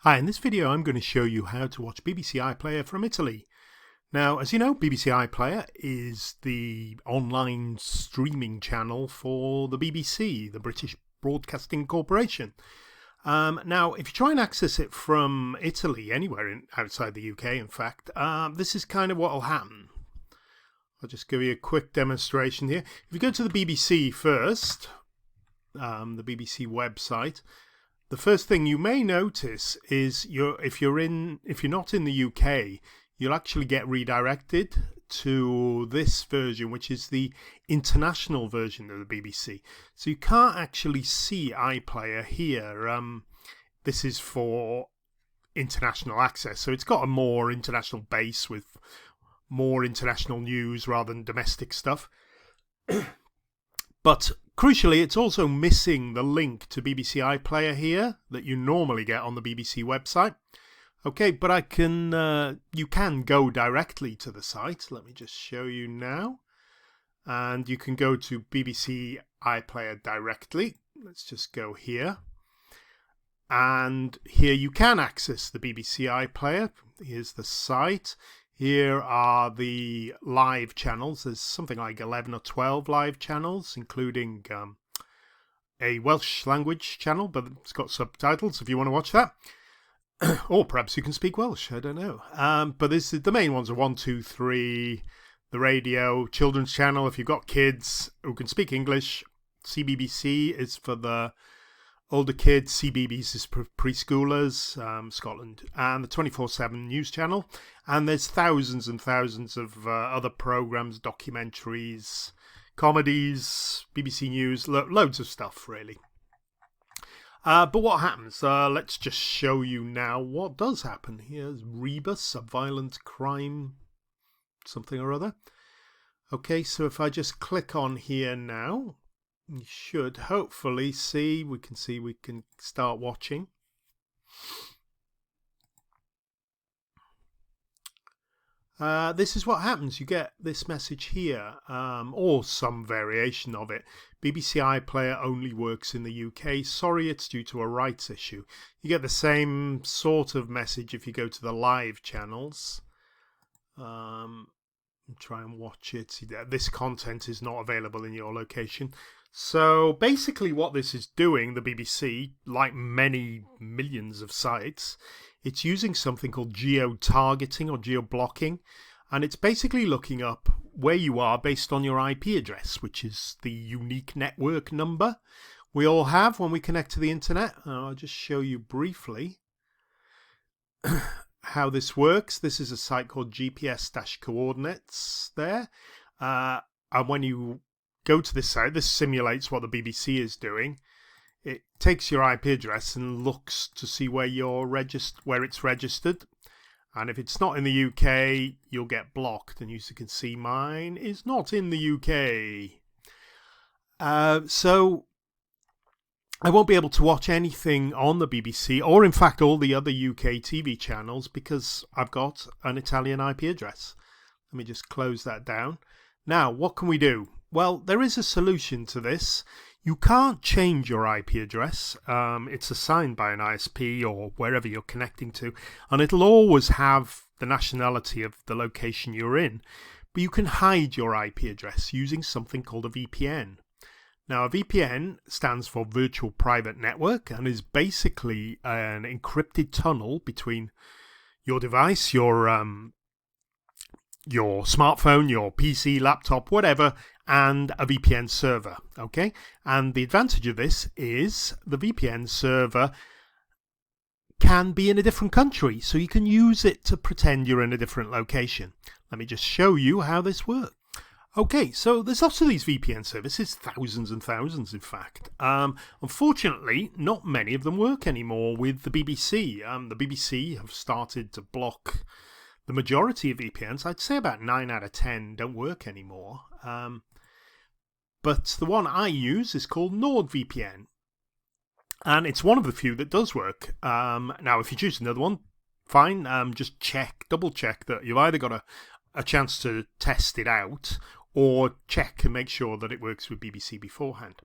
Hi, in this video I'm going to show you how to watch BBC iPlayer from Italy. Now, as you know, BBC iPlayer is the online streaming channel for the BBC, the British Broadcasting Corporation. Now, if you try and access it from Italy, anywhere outside the UK, in fact, this is kind of what will happen. I'll just give you a quick demonstration here. If you go to the BBC first, the BBC website, the first thing you may notice is if you're not in the UK, you'll actually get redirected to this version, which is the international version of the BBC. So you can't actually see iPlayer here. This is for international access, so it's got a more international base with more international news rather than domestic stuff. But crucially, it's also missing the link to BBC iPlayer here that you normally get on the BBC website. Okay, but you can go directly to the site. Let me just show you now. And you can go to BBC iPlayer directly. Let's just go here. And here you can access the BBC iPlayer. Here's the site. Here are the live channels. There's something like 11 or 12 live channels, including a Welsh language channel, but it's got subtitles if you want to watch that. Or perhaps you can speak Welsh, I don't know. But the main ones are 1, 2, 3, the radio, children's channel if you've got kids who can speak English. CBBC is for the older kids, CBeebies is preschoolers, Scotland, and the 24/7 news channel. And there's thousands and thousands of other programs, documentaries, comedies, BBC News, loads of stuff really. But what happens? Let's just show you now what does happen. Here's Rebus, a violent crime, something or other. Okay, so if I just click on here now, you should hopefully see we can start watching. This is what happens. You get this message here, or some variation of it. BBC iPlayer only works in the UK. Sorry, it's due to a rights issue. You get the same sort of message if you go to the live channels. Try and watch it. This content is not available in your location. So basically what this is doing, the BBC, like many millions of sites, it's using something called geo-targeting or geo-blocking, and it's basically looking up where you are based on your IP address, which is the unique network number we all have when we connect to the internet. I'll just show you briefly how this works. This is a site called GPS-coordinates there, and when you go to this site, this simulates what the BBC is doing. It takes your IP address and looks to see where where it's registered. And if it's not in the UK, you'll get blocked. And you can see mine is not in the UK. So I won't be able to watch anything on the BBC, or in fact all the other UK TV channels, because I've got an Italian IP address. Let me just close that down. Now, what can we do? Well, there is a solution to this. You can't change your IP address. It's assigned by an ISP or wherever you're connecting to, and it'll always have the nationality of the location you're in. But you can hide your IP address using something called a VPN. Now, a VPN stands for Virtual Private Network and is basically an encrypted tunnel between your device, your smartphone, your PC, laptop, whatever, and a VPN server, okay? And the advantage of this is the VPN server can be in a different country, so you can use it to pretend you're in a different location. Let me just show you how this works. Okay, so there's lots of these VPN services, thousands and thousands in fact. Unfortunately, not many of them work anymore with the BBC. The BBC have started to block the majority of VPNs. I'd say about 9 out of 10 don't work anymore. But the one I use is called NordVPN. And it's one of the few that does work. Now, if you choose another one, fine. Just double check that you've either got a chance to test it out, or check and make sure that it works with BBC beforehand.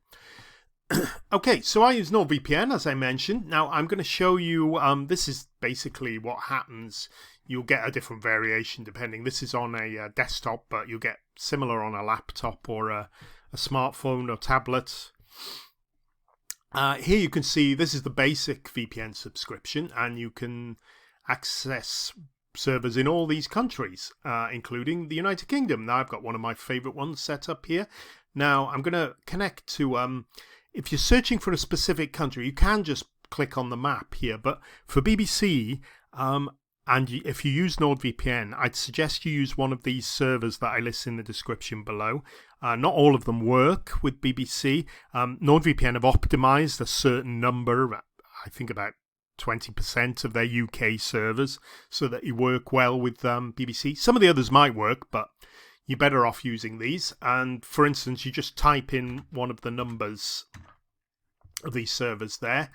Okay, so I use NordVPN, as I mentioned. Now I'm going to show you, this is basically what happens. You'll get a different variation depending. This is on a desktop, but you'll get similar on a laptop or a smartphone or tablet. Here you can see this is the basic VPN subscription, and you can access servers in all these countries, including the United Kingdom. Now I've got one of my favorite ones set up here. Now I'm going to connect to, if you're searching for a specific country, you can just click on the map here. But for BBC, if you use NordVPN, I'd suggest you use one of these servers that I list in the description below. Not all of them work with BBC. NordVPN have optimized a certain number, I think about 20% of their UK servers, so that you work well with BBC. Some of the others might work, but you're better off using these. And for instance, you just type in one of the numbers of these servers there,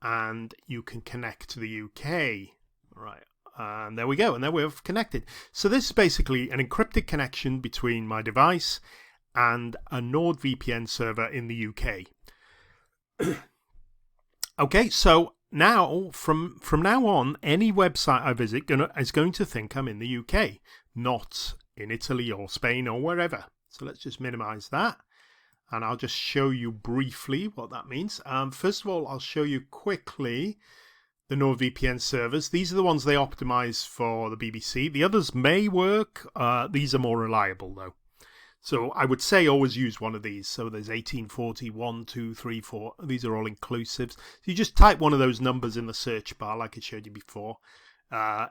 and you can connect to the UK. Right. And there we go. And there we've connected. So this is basically an encrypted connection between my device and a NordVPN server in the UK. Okay, so now, from now on, any website I visit is going to think I'm in the UK, not in Italy or Spain or wherever. So let's just minimize that, and I'll just show you briefly what that means. First of all, I'll show you quickly the NordVPN servers. These are the ones they optimize for the BBC. The others may work. These are more reliable though. So I would say always use one of these. So there's 1840, 1, 2, 3, 4. These are all inclusives. So you just type one of those numbers in the search bar like I showed you before.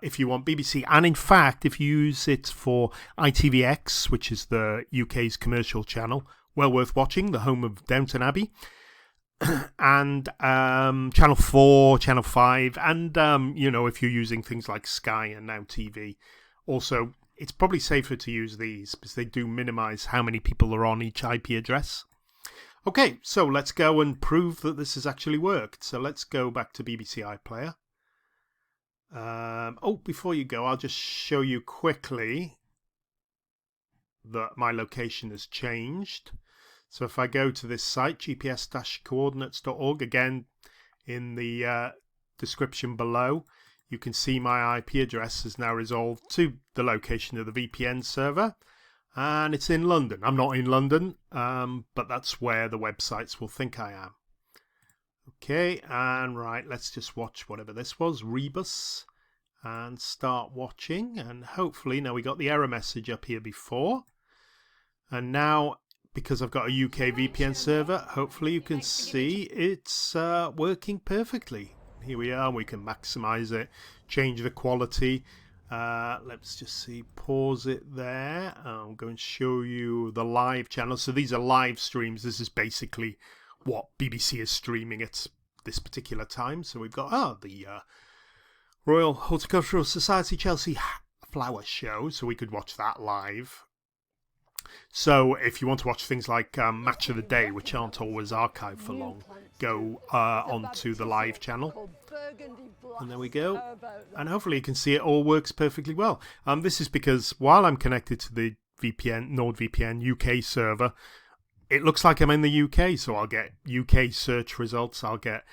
If you want BBC. And in fact, if you use it for ITVX, which is the UK's commercial channel, well worth watching, the home of Downton Abbey, and Channel 4, Channel 5, and if you're using things like Sky and Now TV. Also, it's probably safer to use these because they do minimize how many people are on each IP address. Okay, so let's go and prove that this has actually worked. So let's go back to BBC iPlayer. Before you go, I'll just show you quickly that my location has changed. So if I go to this site, gps-coordinates.org, again in the description below, you can see my IP address has now resolved to the location of the VPN server, and it's in London. I'm not in London, but that's where the websites will think I am. Okay, and right, let's just watch whatever this was, Rebus, and start watching. And hopefully, now we got the error message up here before, and now because I've got a UK VPN server, hopefully you can see it's working perfectly. Here we are. We can maximize it, change the quality. Let's just see, pause it there. I'm going to show you the live channel. So these are live streams. This is basically what BBC is streaming at this particular time. So we've got the Royal Horticultural Society Chelsea Flower Show. So we could watch that live. So if you want to watch things like Match of the Day, which aren't always archived for long, go onto the live channel. And there we go. And hopefully you can see it all works perfectly well. This is because while I'm connected to the NordVPN UK server, it looks like I'm in the UK. So I'll get UK search results. I'll get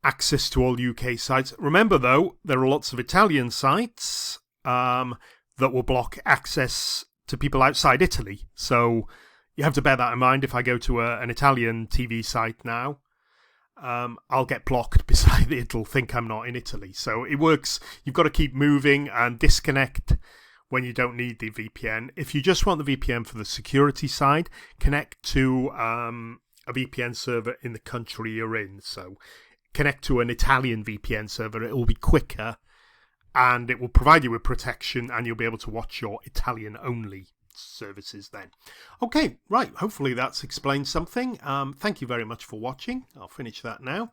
access to all UK sites. Remember, though, there are lots of Italian sites that will block access to people outside Italy. So you have to bear that in mind. If I go to an Italian TV site now, I'll get blocked beside it. It'll think I'm not in Italy. So it works. You've got to keep moving and disconnect when you don't need the VPN. If you just want the VPN for the security side, connect to a VPN server in the country you're in. So connect to an Italian VPN server. It will be quicker, and it will provide you with protection, and you'll be able to watch your Italian-only services then. Okay, right, hopefully that's explained something. Thank you very much for watching. I'll finish that now.